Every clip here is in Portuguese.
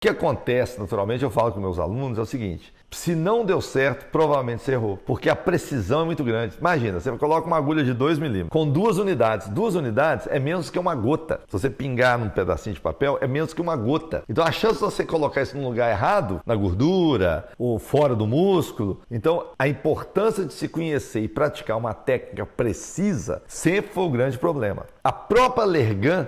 O que acontece, naturalmente, eu falo com meus alunos, é o seguinte: se não deu certo, provavelmente você errou, porque a precisão é muito grande. Imagina, você coloca uma agulha de 2 milímetros com 2 unidades. 2 unidades é menos que uma gota. Se você pingar num pedacinho de papel, é menos que uma gota. Então a chance de você colocar isso num lugar errado, na gordura ou fora do músculo, então a importância de se conhecer e praticar uma técnica precisa sempre foi o grande problema. A própria Allergan,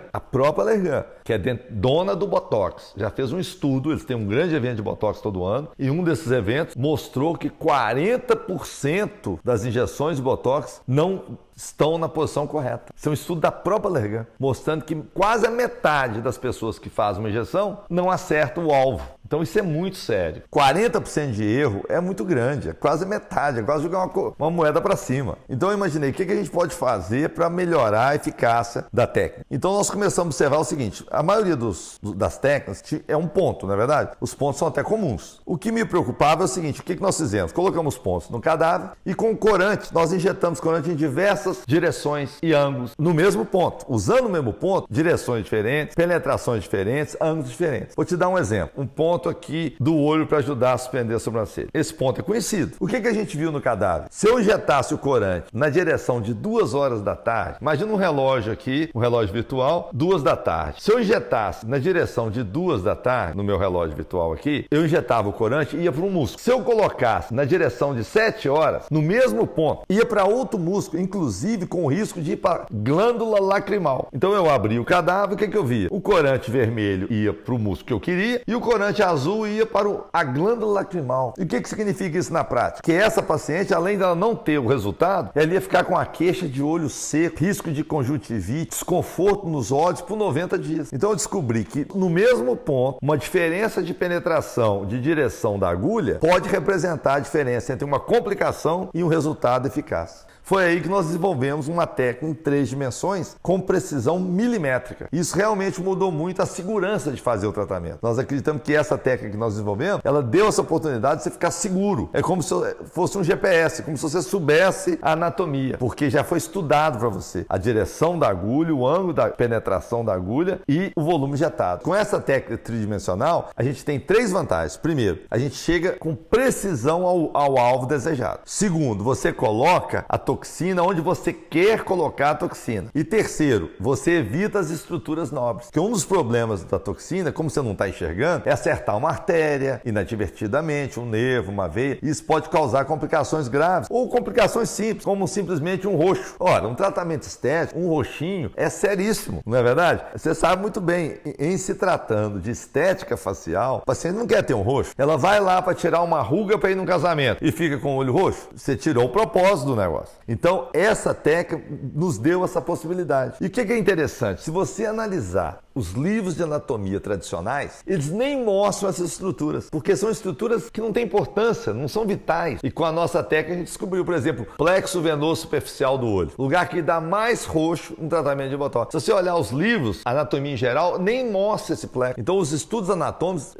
que é dona do Botox, já fez um estudo, eles têm um grande evento de Botox todo ano, e um desses eventos mostrou que 40% das injeções de Botox não estão na posição correta. Isso é um estudo da própria Allergan, mostrando que quase a metade das pessoas que fazem uma injeção não acertam o alvo. Então isso é muito sério. 40% de erro é muito grande, é quase metade, é quase jogar uma moeda para cima. Então eu imaginei, o que a gente pode fazer para melhorar a eficácia da técnica? Então nós começamos a observar o seguinte: a maioria das técnicas é um ponto, não é verdade? Os pontos são até comuns. O que me preocupava é o seguinte: o que nós fizemos? Colocamos pontos no cadáver e com corante, nós injetamos corante em diversas direções e ângulos no mesmo ponto. Usando o mesmo ponto, direções diferentes, penetrações diferentes, ângulos diferentes. Vou te dar um exemplo. Um ponto aqui do olho para ajudar a suspender a sobrancelha. Esse ponto é conhecido. O que a gente viu no cadáver? Se eu injetasse o corante na direção de 2 horas da tarde, imagina um relógio aqui, um relógio virtual, 2 da tarde. Se eu injetasse na direção de 2 da tarde, no meu relógio virtual aqui, eu injetava o corante e ia para um músculo. Se eu colocasse na direção de 7 horas, no mesmo ponto, ia para outro músculo, inclusive com o risco de ir para a glândula lacrimal. Então eu abri o cadáver, o que eu via? O corante vermelho ia para o músculo que eu queria e o corante azul ia para a glândula lacrimal. E o que significa isso na prática? Que essa paciente, além dela não ter o resultado, ela ia ficar com a queixa de olho seco, risco de conjuntivite, desconforto nos olhos por 90 dias. Então eu descobri que no mesmo ponto, uma diferença de penetração, de direção da agulha, pode representar a diferença entre uma complicação e um resultado eficaz. Foi aí que nós desenvolvemos uma técnica em 3 dimensões com precisão milimétrica. Isso realmente mudou muito a segurança de fazer o tratamento. Nós acreditamos que essa técnica que nós desenvolvemos, ela deu essa oportunidade de você ficar seguro. É como se fosse um GPS, como se você soubesse a anatomia, porque já foi estudado para você a direção da agulha, o ângulo da penetração da agulha e o volume injetado. Com essa técnica tridimensional, a gente tem 3 vantagens. Primeiro, a gente chega com precisão ao alvo desejado. Segundo, você coloca a toxina onde você quer colocar a toxina. E terceiro, você evita as estruturas nobres. Porque um dos problemas da toxina, como você não está enxergando, é acertar uma artéria inadvertidamente, um nervo, uma veia. Isso pode causar complicações graves ou complicações simples, como simplesmente um roxo. Ora, um tratamento estético, um roxinho, é seríssimo, não é verdade? Você sabe muito bem, em se tratando de estética facial, o paciente não quer ter um roxo. Ela vai lá para tirar uma ruga para ir num casamento e fica com o olho roxo. Você tirou o propósito do negócio. Então, essa técnica nos deu essa possibilidade. E o que é interessante? Se você analisar os livros de anatomia tradicionais, eles nem mostram essas estruturas, porque são estruturas que não têm importância, não são vitais. E com a nossa técnica a gente descobriu, por exemplo, plexo venoso superficial do olho, lugar que dá mais roxo no tratamento de botox. Se você olhar os livros, anatomia em geral, nem mostra esse plexo. Então os estudos anatômicos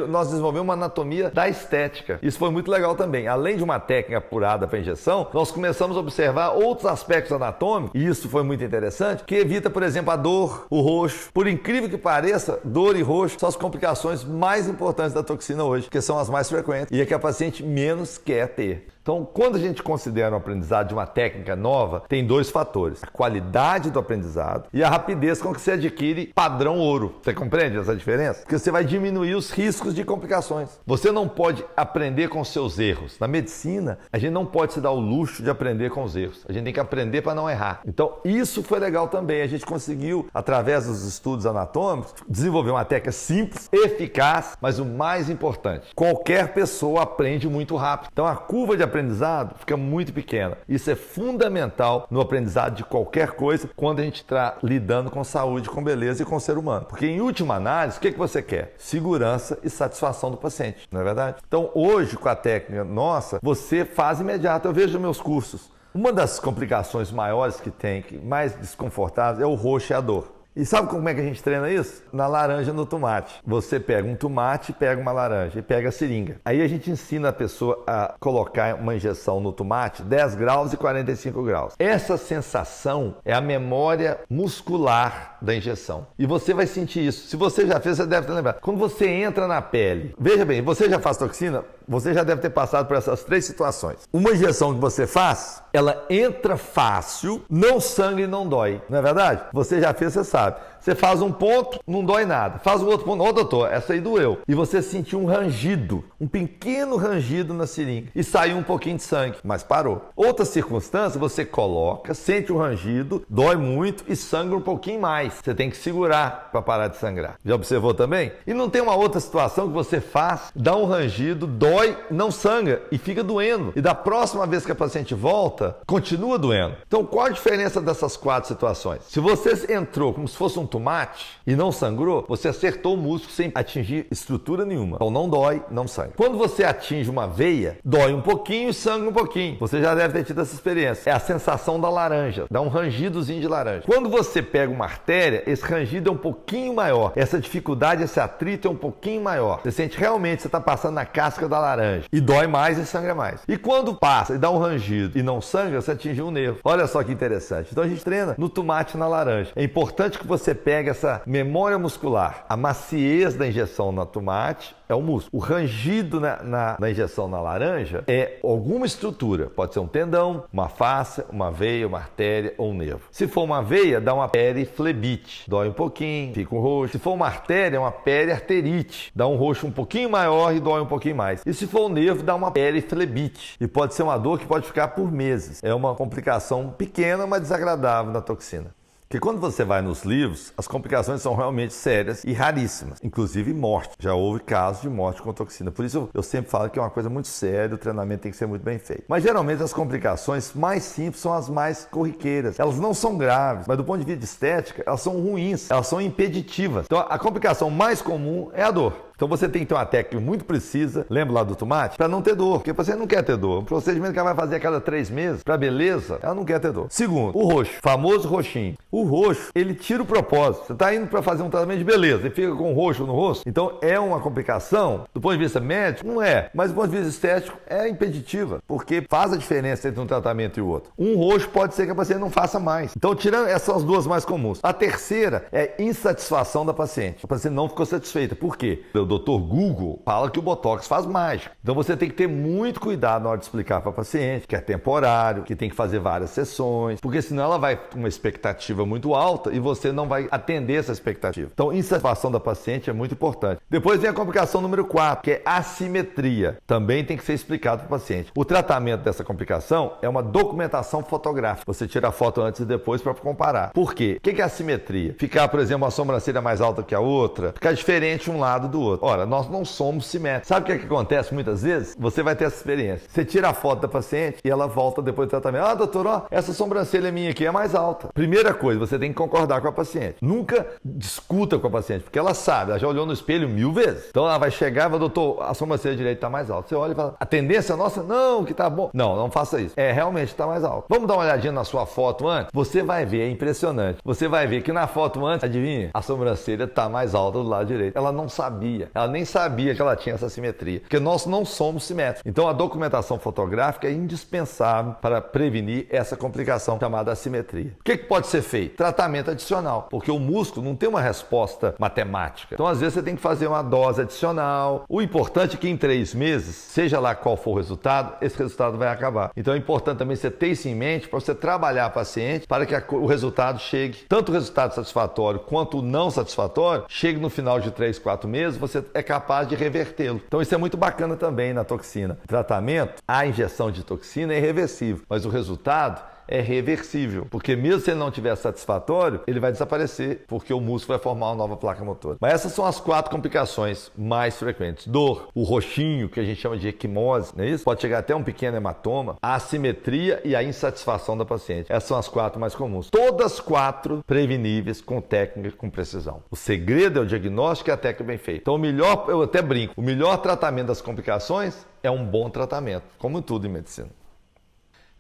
nós desenvolvemos uma anatomia da estética. Isso foi muito legal também. Além de uma técnica apurada para injeção, nós começamos a observar outros aspectos anatômicos, e isso foi muito interessante, que evita, por exemplo, a dor, o roxo. Por incrível que pareça, dor e roxo são as complicações mais importantes da toxina hoje, que são as mais frequentes e é que a paciente menos quer ter. Então, quando a gente considera o aprendizado de uma técnica nova, tem 2 fatores: a qualidade do aprendizado e a rapidez com que você adquire padrão ouro. Você compreende essa diferença? Porque você vai diminuir os riscos de complicações. Você não pode aprender com os seus erros. Na medicina, a gente não pode se dar o luxo de aprender com os erros. A gente tem que aprender para não errar. Então, isso foi legal também. A gente conseguiu, através dos estudos anatômicos, desenvolver uma técnica simples, eficaz, mas o mais importante: qualquer pessoa aprende muito rápido. Então, a curva de aprendizado fica muito pequena. Isso é fundamental no aprendizado de qualquer coisa quando a gente está lidando com saúde, com beleza e com o ser humano. Porque, em última análise, o que você quer? Segurança e satisfação do paciente, não é verdade? Então, hoje, com a técnica nossa, você faz imediato. Eu vejo nos meus cursos, uma das complicações maiores que tem, mais desconfortáveis, é o roxo e a dor. E sabe como é que a gente treina isso? Na laranja no tomate. Você pega um tomate, pega uma laranja e pega a seringa. Aí a gente ensina a pessoa a colocar uma injeção no tomate 10 graus e 45 graus. Essa sensação é a memória muscular da injeção. E você vai sentir isso. Se você já fez, você deve ter lembrado. Quando você entra na pele, veja bem, você já faz toxina? Você já deve ter passado por essas 3 situações. Uma injeção que você faz, ela entra fácil, não sangra e não dói. Não é verdade? Você já fez, você sabe. Você faz um ponto, não dói nada. Faz o outro ponto, ô doutor, essa aí doeu. E você sentiu um rangido, um pequeno rangido na seringa. E saiu um pouquinho de sangue, mas parou. Outra circunstância, você coloca, sente um rangido, dói muito e sangra um pouquinho mais. Você tem que segurar para parar de sangrar. Já observou também? E não tem uma outra situação que você faz, dá um rangido, dói, não sangra e fica doendo. E da próxima vez que a paciente volta, continua doendo. Então qual a diferença dessas 4 situações? Se você entrou como se fosse um tomate e não sangrou, você acertou o músculo sem atingir estrutura nenhuma. Então não dói, não sangra. Quando você atinge uma veia, dói um pouquinho e sangra um pouquinho. Você já deve ter tido essa experiência. É a sensação da laranja, dá um rangidozinho de laranja. Quando você pega uma artéria, esse rangido é um pouquinho maior. Essa dificuldade, esse atrito é um pouquinho maior. Você sente realmente, você está passando na casca da laranja. E dói mais e sangra mais. E quando passa e dá um rangido e não sangra, você atingiu um nervo. Olha só que interessante. Então a gente treina no tomate e na laranja. É importante que você pegue essa memória muscular. A maciez da injeção no tomate é o músculo. O rangido na injeção na laranja é alguma estrutura. Pode ser um tendão, uma fáscia, uma veia, uma artéria ou um nervo. Se for uma veia, dá uma periflebite. Dói um pouquinho, fica um roxo. Se for uma artéria, é uma periarterite. Dá um roxo um pouquinho maior e dói um pouquinho mais. E se for um nervo, dá uma periflebite. E pode ser uma dor que pode ficar por meses. É uma complicação pequena, mas desagradável da toxina. Porque quando você vai nos livros, as complicações são realmente sérias e raríssimas, inclusive morte. Já houve casos de morte com toxina. Por isso eu sempre falo que é uma coisa muito séria, o treinamento tem que ser muito bem feito. Mas geralmente as complicações mais simples são as mais corriqueiras. Elas não são graves, mas do ponto de vista de estética, elas são ruins, elas são impeditivas. Então a complicação mais comum é a dor. Então você tem que ter uma técnica muito precisa, lembra lá do tomate, para não ter dor, porque você não quer ter dor. Um procedimento que ela vai fazer a cada 3 meses, para beleza, ela não quer ter dor. Segundo, o roxo, famoso roxinho. O roxo, ele tira o propósito. Você está indo para fazer um tratamento de beleza e fica com roxo no rosto, então é uma complicação, do ponto de vista médico, não é, mas do ponto de vista estético é impeditiva, porque faz a diferença entre um tratamento e o outro. Um roxo pode ser que a paciente não faça mais. Então, tirando essas são as 2 mais comuns. A terceira é insatisfação da paciente. A paciente não ficou satisfeita. Por quê? O Dr. Google fala que o Botox faz mágica. Então você tem que ter muito cuidado na hora de explicar para a paciente que é temporário, que tem que fazer várias sessões, porque senão ela vai com uma expectativa muito alta e você não vai atender essa expectativa. Então, insatisfação da paciente é muito importante. Depois vem a complicação número 4, que é assimetria. Também tem que ser explicado para o paciente. O tratamento dessa complicação é uma documentação fotográfica. Você tira a foto antes e depois para comparar. Por quê? O que é assimetria? Ficar, por exemplo, uma sobrancelha mais alta que a outra, ficar diferente um lado do outro. Ora, nós não somos simétricos. Sabe o que é que acontece muitas vezes? Você vai ter essa experiência. Você tira a foto da paciente e ela volta depois do tratamento. Ah, doutor, ó, essa sobrancelha minha aqui é mais alta. Primeira coisa, você tem que concordar com a paciente. Nunca discuta com a paciente, porque ela sabe, ela já olhou no espelho 1000 vezes. Então ela vai chegar e vai, doutor, a sobrancelha direita está mais alta. Você olha e fala, a tendência nossa? Não, que tá bom. Não, não faça isso. É, realmente está mais alto. Vamos dar uma olhadinha na sua foto antes? Você vai ver, é impressionante. Você vai ver que na foto antes, adivinha? A sobrancelha está mais alta do lado direito. Ela não sabia. Ela nem sabia que ela tinha essa simetria, porque nós não somos simétricos. Então a documentação fotográfica é indispensável para prevenir essa complicação chamada assimetria. O que pode ser feito? Tratamento adicional, porque o músculo não tem uma resposta matemática. Então às vezes você tem que fazer uma dose adicional. O importante é que em 3 meses, seja lá qual for o resultado, esse resultado vai acabar. Então é importante também você ter isso em mente para você trabalhar a paciente para que o resultado chegue, tanto o resultado satisfatório quanto o não satisfatório, chegue no final de 3, 4 meses, você é capaz de revertê-lo. Então isso é muito bacana também na toxina. O tratamento, a injeção de toxina é irreversível, mas o resultado é reversível, porque mesmo se ele não tiver satisfatório, ele vai desaparecer, porque o músculo vai formar uma nova placa motora. Mas essas são as 4 complicações mais frequentes. Dor, o roxinho, que a gente chama de equimose, não é isso? Pode chegar até um pequeno hematoma, a assimetria e a insatisfação da paciente. Essas são as 4 mais comuns. Todas 4 preveníveis com técnica, com precisão. O segredo é o diagnóstico e a técnica bem feita. Então o melhor, eu até brinco, o melhor tratamento das complicações é um bom tratamento, como tudo em medicina.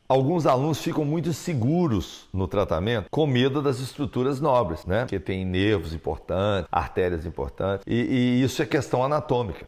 Alguns alunos ficam muito seguros no tratamento com medo das estruturas nobres, né? Porque tem nervos importantes, artérias importantes, e isso é questão anatômica.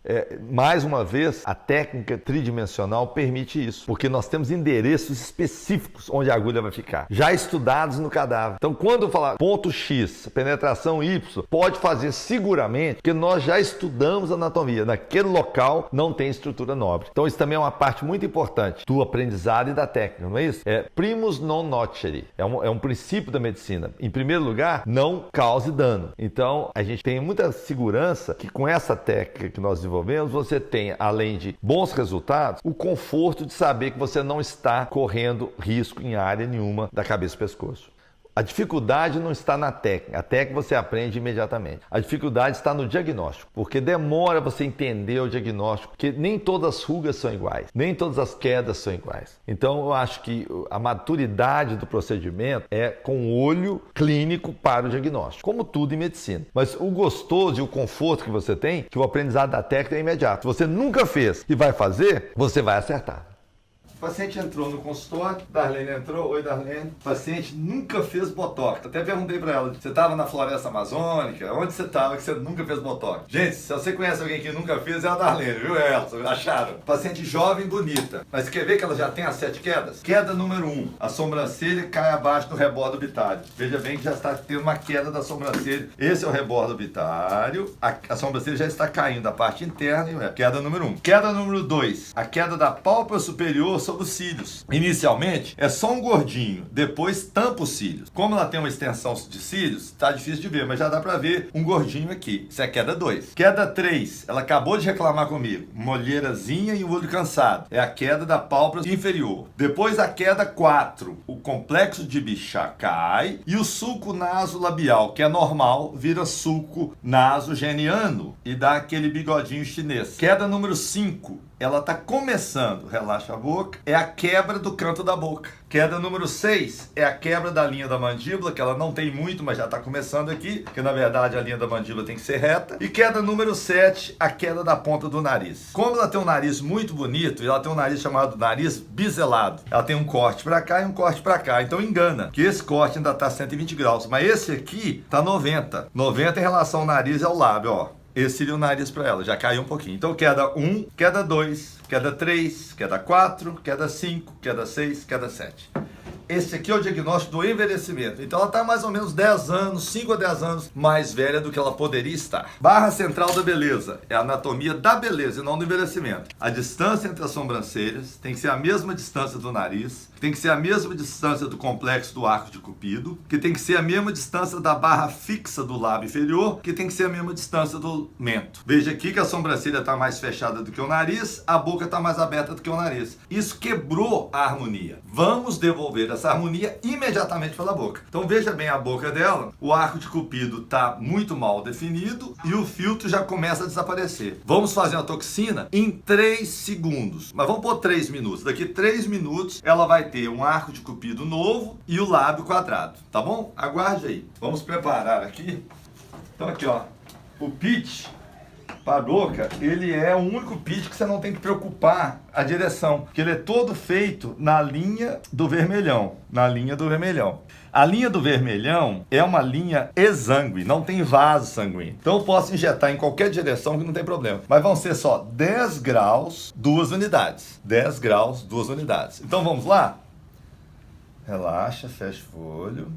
Mais uma vez, a técnica tridimensional permite isso, porque nós temos endereços específicos onde a agulha vai ficar, já estudados no cadáver. Então, quando eu falar ponto X, penetração Y, pode fazer seguramente, porque nós já estudamos a anatomia. Naquele local não tem estrutura nobre. Então, isso também é uma parte muito importante do aprendizado e da técnica. Não é isso? É primus non nocere. É um princípio da medicina. Em primeiro lugar, não cause dano. Então, a gente tem muita segurança que com essa técnica que nós desenvolvemos, você tem, além de bons resultados, o conforto de saber que você não está correndo risco em área nenhuma da cabeça e pescoço. A dificuldade não está na técnica, a técnica você aprende imediatamente. A dificuldade está no diagnóstico, porque demora você entender o diagnóstico, porque nem todas as rugas são iguais, nem todas as quedas são iguais. Então eu acho que a maturidade do procedimento é com olho clínico para o diagnóstico, como tudo em medicina. Mas o gostoso e o conforto que você tem, que o aprendizado da técnica é imediato. Se você nunca fez e vai fazer, você vai acertar. O paciente entrou no consultório, Darlene entrou, oi Darlene. O paciente nunca fez botox. Até perguntei pra ela, você estava na floresta amazônica? Onde você estava que você nunca fez botox? Gente, se você conhece alguém que nunca fez, é a Darlene, viu? Acharam? Paciente jovem, bonita. Mas quer ver que ela já tem as 7 quedas? Queda número 1, a sobrancelha cai abaixo do rebordo orbitário. Veja bem que já está tendo uma queda da sobrancelha. Esse é o rebordo orbitário. A sobrancelha já está caindo da parte interna e queda número 1. Queda número 2, a queda da pálpebra superior sobre os cílios. Inicialmente é só um gordinho, depois tampa os cílios. Como ela tem uma extensão de cílios, está difícil de ver, mas já dá para ver um gordinho aqui. Isso é queda 2. Queda 3, ela acabou de reclamar comigo. Uma olheirazinha e um olho cansado. É a queda da pálpebra inferior. Depois a queda 4, o complexo de Bichat cai e o sulco nasolabial, que é normal, vira sulco nasogeniano e dá aquele bigodinho chinês. Queda número 5, ela está começando, relaxa a boca, é a quebra do canto da boca. Queda número 6 é a quebra da linha da mandíbula, que ela não tem muito, mas já está começando aqui, porque na verdade a linha da mandíbula tem que ser reta. E queda número 7, a queda da ponta do nariz. Como ela tem um nariz muito bonito, e ela tem um nariz chamado nariz biselado, ela tem um corte para cá e um corte para cá, então engana, que esse corte ainda está 120 graus, mas esse aqui está 90. 90 em relação ao nariz e ao lábio, ó. Esse seria o nariz para ela, já caiu um pouquinho. Então queda 1, queda 2, queda 3, queda 4, queda 5, queda 6, queda 7. Esse aqui é o diagnóstico do envelhecimento. Então ela está mais ou menos 10 anos, 5 a 10 anos mais velha do que ela poderia estar. Barra central da beleza. É a anatomia da beleza e não do envelhecimento. A distância entre as sobrancelhas tem que ser a mesma distância do nariz, tem que ser a mesma distância do complexo do arco de Cupido, que tem que ser a mesma distância da barra fixa do lábio inferior, que tem que ser a mesma distância do mento. Veja aqui que a sobrancelha está mais fechada do que o nariz, a boca está mais aberta do que o nariz. Isso quebrou a harmonia. Vamos devolver essa harmonia imediatamente pela boca. Então veja bem a boca dela, o arco de Cupido está muito mal definido e o filtro já começa a desaparecer. Vamos fazer uma toxina em 3 segundos, mas vamos por 3 minutos. Daqui 3 minutos ela vai ter um arco de Cupido novo e o lábio quadrado, tá bom? Aguarde aí. Vamos preparar aqui. Então aqui ó, o pitch para a boca, ele é o único pitch que você não tem que preocupar a direção, porque ele é todo feito na linha do vermelhão, na linha do vermelhão. A linha do vermelhão é uma linha exângue, não tem vaso sanguíneo. Então eu posso injetar em qualquer direção que não tem problema. Mas vão ser só 10 graus, 2 unidades. 10 graus, 2 unidades. Então vamos lá? Relaxa, fecha o olho.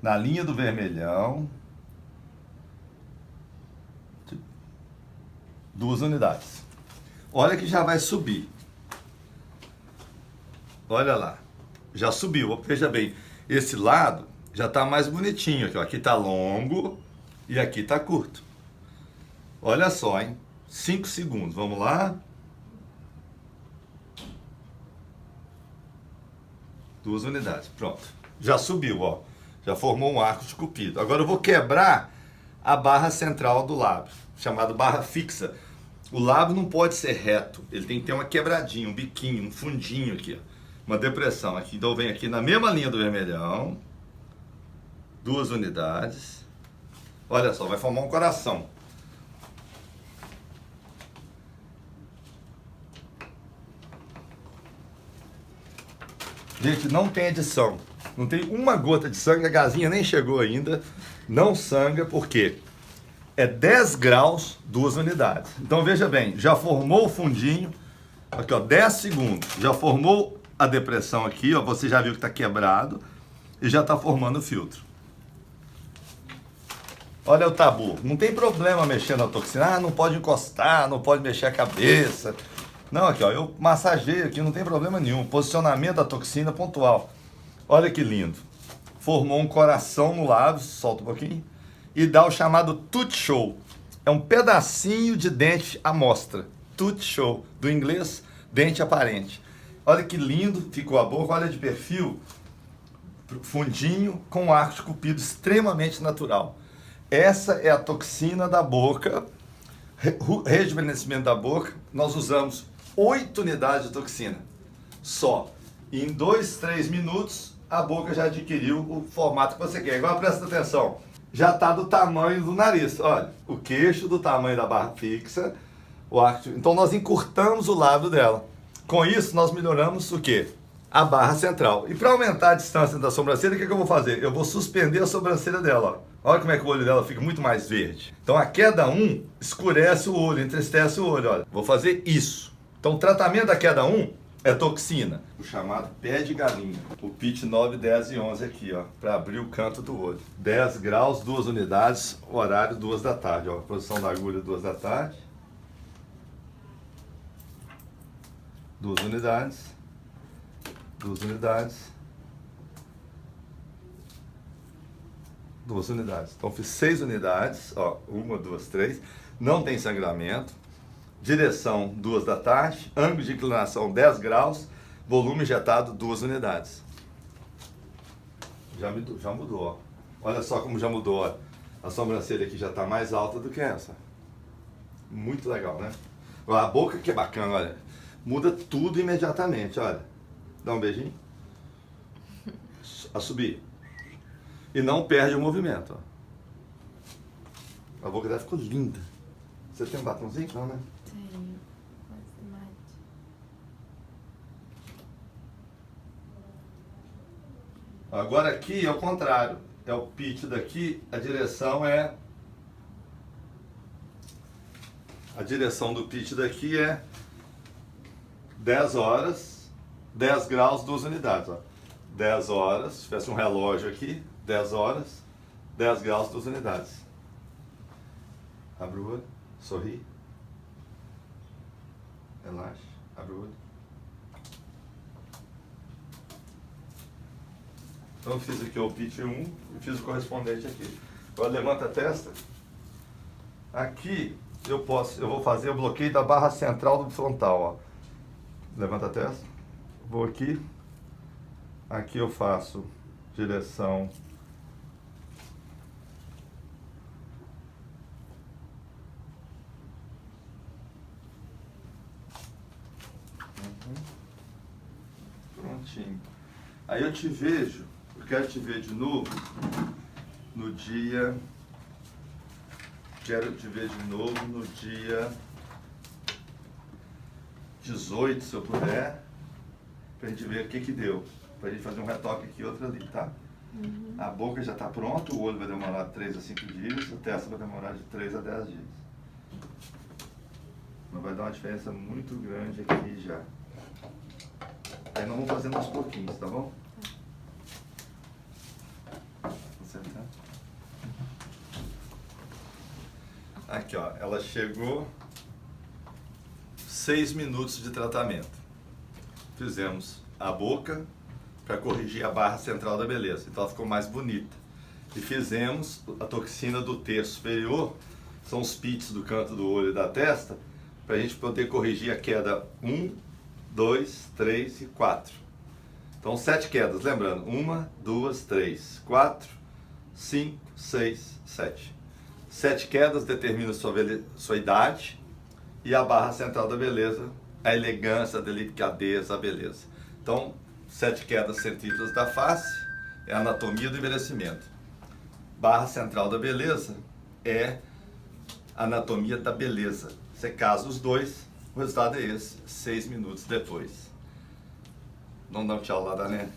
Na linha do vermelhão. 2 unidades. Olha que já vai subir. Olha lá. Já subiu. Veja bem, esse lado já está mais bonitinho. Aqui está longo e aqui está curto. Olha só, hein? 5 segundos. Vamos lá. 2 unidades. Pronto. Já subiu, ó. Já formou um arco de Cupido. Agora eu vou quebrar a barra central do lábio, chamado barra fixa. O lábio não pode ser reto, ele tem que ter uma quebradinha, um biquinho, um fundinho aqui, ó. Uma depressão aqui. Então vem aqui na mesma linha do vermelhão, 2 unidades. Olha só, vai formar um coração. Gente, não tem adição. Não tem uma gota de sangue, a gazinha nem chegou ainda. Não sangra, por quê? É 10 graus, 2 unidades. Então veja bem, já formou o fundinho, aqui ó, 10 segundos. Já formou a depressão aqui, ó, você já viu que está quebrado e já está formando o filtro. Olha o tabu, não tem problema mexer na toxina, não pode encostar, não pode mexer a cabeça. Não, aqui ó, eu massageio aqui, não tem problema nenhum. Posicionamento da toxina pontual. Olha que lindo. Formou um coração no lábio, solta um pouquinho, e dá o chamado tooth show. É um pedacinho de dente à mostra. Tooth show, do inglês, dente aparente. Olha que lindo ficou a boca, olha de perfil, fundinho com arco esculpido extremamente natural. Essa é a toxina da boca, rejuvenescimento da boca. Nós usamos 8 unidades de toxina, só. E em 2, 3 minutos, a boca já adquiriu o formato que você quer. Agora presta atenção, já está do tamanho do nariz. Olha, o queixo do tamanho da barra fixa, o arco. Então nós encurtamos o lábio dela. Com isso, nós melhoramos o quê? A barra central. E para aumentar a distância da sobrancelha, o que eu vou fazer? Eu vou suspender a sobrancelha dela, ó. Olha como é que o olho dela fica muito mais verde. Então a queda 1 escurece o olho, entristece o olho. Olha, vou fazer isso. Então o tratamento da queda 1 é toxina. O chamado pé de galinha. O pitch 9, 10 e 11 aqui, ó. Para abrir o canto do olho. 10 graus, 2 unidades, horário 2 da tarde. Ó, posição da agulha 2 da tarde. 2 unidades. 2 unidades. 2 unidades. Então fiz 6 unidades, ó, 1, 2, 3. Não tem sangramento. Direção 2 da tarde. Ângulo de inclinação 10 graus. Volume injetado 2 unidades. Já mudou, ó. Olha só como já mudou, ó. A sobrancelha aqui já está mais alta do que essa. Muito legal, né? A boca que é bacana, olha. Muda tudo imediatamente, olha. Dá um beijinho. A subir. E não perde o movimento, ó. A boca dela ficou linda. Você tem um batomzinho? Não, né? Tenho. Mas mate. Agora aqui é o contrário. É o pitch daqui, a direção é... A direção do pitch daqui é 10 horas, 10 graus, 2 unidades, ó. 10 horas, se tivesse um relógio aqui, 10 horas, 10 graus, 2 unidades. Abre o olho, sorri. Relaxa, abre o olho. Então eu fiz aqui o pitch 1 e fiz o correspondente aqui. Agora levanta a testa. Aqui eu vou fazer o bloqueio da barra central do frontal, ó. Levanta a testa. Vou aqui. Aqui eu faço direção prontinho. Aí eu te vejo, eu quero te ver de novo no dia. Quero te ver de novo no dia 18, se eu puder, pra gente ver o que deu. Pra gente fazer um retoque aqui e outro ali, tá? Uhum. A boca já tá pronta, o olho vai demorar 3 a 5 dias, a testa vai demorar de 3 a 10 dias. Mas vai dar uma diferença muito grande aqui já. Aí nós vamos fazendo aos pouquinhos, tá bom? Acertar. Aqui, ó, ela chegou 6 minutos de tratamento. Fizemos a boca para corrigir a barra central da beleza, então ela ficou mais bonita. E fizemos a toxina do terço superior, são os pits do canto do olho e da testa, para a gente poder corrigir a queda 1, 2, 3 e 4. Então 7 quedas, lembrando, 1, 2, 3, 4, 5, 6, 7. 7 quedas determinam sua idade e a barra central da beleza, a elegância, a delicadeza, a beleza. Então, 7 quedas centímetros da face é a anatomia do envelhecimento. Barra central da beleza é a anatomia da beleza. Você casa os dois, o resultado é esse, 6 minutos depois. Vamos dar um tchau lá, Dani.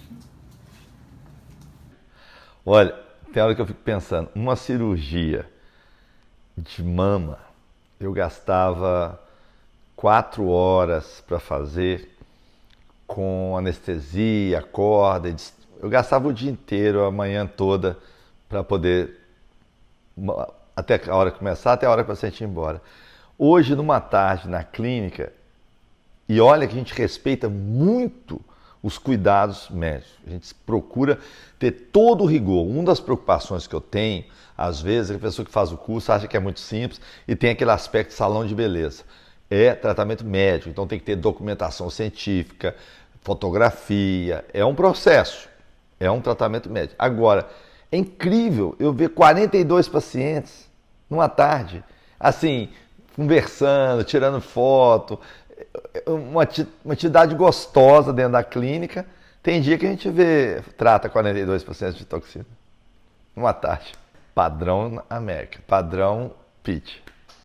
Olha, tem hora que eu fico pensando, uma cirurgia de mama, eu gastava 4 horas para fazer, com anestesia, corda, eu gastava o dia inteiro, a manhã toda, para poder, até a hora começar, até a hora que o paciente ir embora. Hoje, numa tarde, na clínica, e olha que a gente respeita muito os cuidados médicos. A gente procura ter todo o rigor. Uma das preocupações que eu tenho, às vezes, é que a pessoa que faz o curso acha que é muito simples e tem aquele aspecto de salão de beleza. É tratamento médico, então tem que ter documentação científica, fotografia. É um processo, é um tratamento médico. Agora, é incrível eu ver 42 pacientes numa tarde, assim, conversando, tirando foto, uma atividade gostosa dentro da clínica. Tem dia que a gente trata 42 pacientes de toxina numa tarde. Padrão América, padrão Pitt.